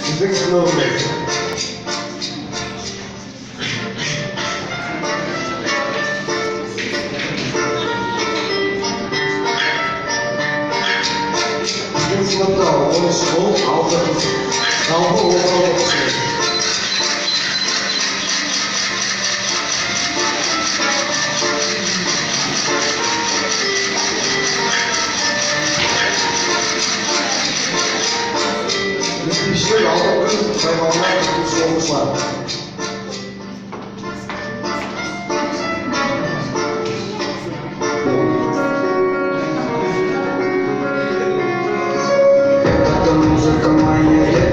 Sizin sınavındayız. Bizim sınıfta 13 yıl, 6 kız. Kaldı ortalama kısmı. İşte aldığımız hayvanlar tutmuş olmuşlar. Muzyka mає